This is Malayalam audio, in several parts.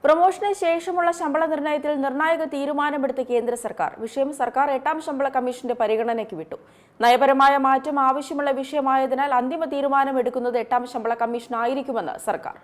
പ്രൊമോഷന് ശേഷമുള്ള ശമ്പള നിർണ്ണയത്തിൽ നിർണായക തീരുമാനമെടുത്ത കേന്ദ്ര സർക്കാർ വിഷയം സർക്കാർ 8ാം ശമ്പള കമ്മീഷന്റെ പരിഗണനയ്ക്ക് വിട്ടു. നയപരമായ മാറ്റം ആവശ്യമുള്ള വിഷയമായതിനാൽ അന്തിമ തീരുമാനമെടുക്കുന്നത് 8ാം ശമ്പള കമ്മീഷനായിരിക്കുമെന്ന് സർക്കാർ.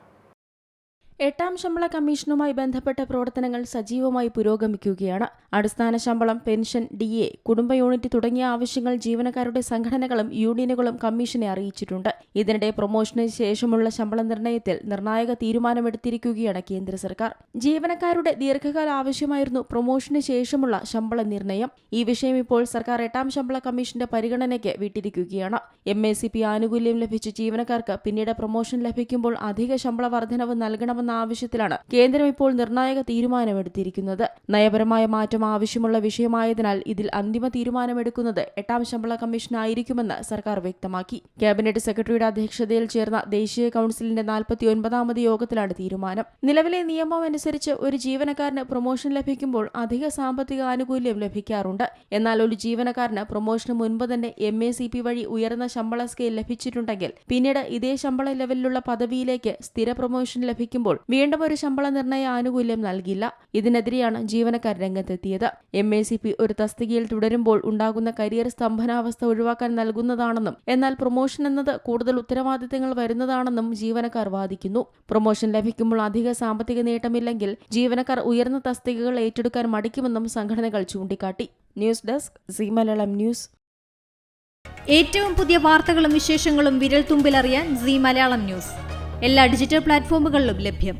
8ാം ശമ്പള കമ്മീഷനുമായി ബന്ധപ്പെട്ട പ്രവർത്തനങ്ങൾ സജീവമായി പുരോഗമിക്കുകയാണ്. അടിസ്ഥാന ശമ്പളം, പെൻഷൻ, DA, കുടുംബ യൂണിറ്റ് തുടങ്ങിയ ആവശ്യങ്ങൾ ജീവനക്കാരുടെ സംഘടനകളും യൂണിയനുകളും കമ്മീഷനെ അറിയിച്ചിട്ടുണ്ട്. ഇതിനിടെ പ്രൊമോഷന് ശേഷമുള്ള ശമ്പള നിർണ്ണയത്തിൽ നിർണായക തീരുമാനമെടുത്തിരിക്കുകയാണ് കേന്ദ്ര സർക്കാർ. ജീവനക്കാരുടെ ദീർഘകാല ആവശ്യമായിരുന്നു പ്രൊമോഷന് ശേഷമുള്ള ശമ്പള നിർണ്ണയം. ഈ വിഷയം ഇപ്പോൾ സർക്കാർ 8ാം ശമ്പള കമ്മീഷന്റെ പരിഗണനയ്ക്ക് വിട്ടിരിക്കുകയാണ്. MACP ആനുകൂല്യം ലഭിച്ച ജീവനക്കാർക്ക് പിന്നീട് പ്രൊമോഷൻ ലഭിക്കുമ്പോൾ അധിക ശമ്പള വർധനവ് നൽകണമെന്ന ആവശ്യത്തിലാണ് കേന്ദ്രം ഇപ്പോൾ നിർണായക തീരുമാനമെടുത്തിരിക്കുന്നത്. നയപരമായ മാറ്റം ആവശ്യമുള്ള വിഷയമായതിനാൽ ഇതിൽ അന്തിമ തീരുമാനമെടുക്കുന്നത് 8ാം ശമ്പള കമ്മീഷനായിരിക്കുമെന്ന് സർക്കാർ വ്യക്തമാക്കി. ക്യാബിനറ്റ് സെക്രട്ടറിയുടെ അധ്യക്ഷതയിൽ ചേർന്ന ദേശീയ കൌൺസിലിന്റെ 49ാമത് യോഗത്തിലാണ് തീരുമാനം. നിലവിലെ നിയമം അനുസരിച്ച് ഒരു ജീവനക്കാരന് പ്രൊമോഷൻ ലഭിക്കുമ്പോൾ അധിക സാമ്പത്തിക ആനുകൂല്യം ലഭിക്കാറുണ്ട്. എന്നാൽ ഒരു ജീവനക്കാരന് പ്രൊമോഷന് മുൻപ് തന്നെ MACP വഴി ഉയർന്ന ശമ്പള സ്കെയിൽ ലഭിച്ചിട്ടുണ്ടെങ്കിൽ പിന്നീട് ഇതേ ശമ്പള ലെവലിലുള്ള പദവിയിലേക്ക് സ്ഥിര പ്രൊമോഷൻ ലഭിക്കുമ്പോൾ വീണ്ടും ഒരു ശമ്പള നിർണയ ആനുകൂല്യം നൽകില്ല. ഇതിനെതിരെയാണ് ജീവനക്കാർ രംഗത്തെത്തിയത്. MACP ഒരു തസ്തികയിൽ തുടരുമ്പോൾ ഉണ്ടാകുന്ന കരിയർ സ്തംഭനാവസ്ഥ ഒഴിവാക്കാൻ നൽകുന്നതാണെന്നും എന്നാൽ പ്രൊമോഷൻ എന്നത് കൂടുതൽ ഉത്തരവാദിത്തങ്ങൾ വരുന്നതാണെന്നും ജീവനക്കാർ വാദിക്കുന്നു. പ്രൊമോഷൻ ലഭിക്കുമ്പോൾ അധിക സാമ്പത്തിക നേട്ടമില്ലെങ്കിൽ ജീവനക്കാർ ഉയർന്ന തസ്തികകൾ ഏറ്റെടുക്കാൻ മടിക്കുമെന്നും സംഘടനകൾ ചൂണ്ടിക്കാട്ടി. News desk Zee Malayalam news. ഏറ്റവും പുതിയ വാർത്തകളും വിശേഷങ്ങളും വിരൽ തുമ്പിലറിയാൻ സീ മലയാളം ന്യൂസ് എല്ലാ ഡിജിറ്റൽ പ്ലാറ്റ്ഫോമുകളിലും ലഭ്യം.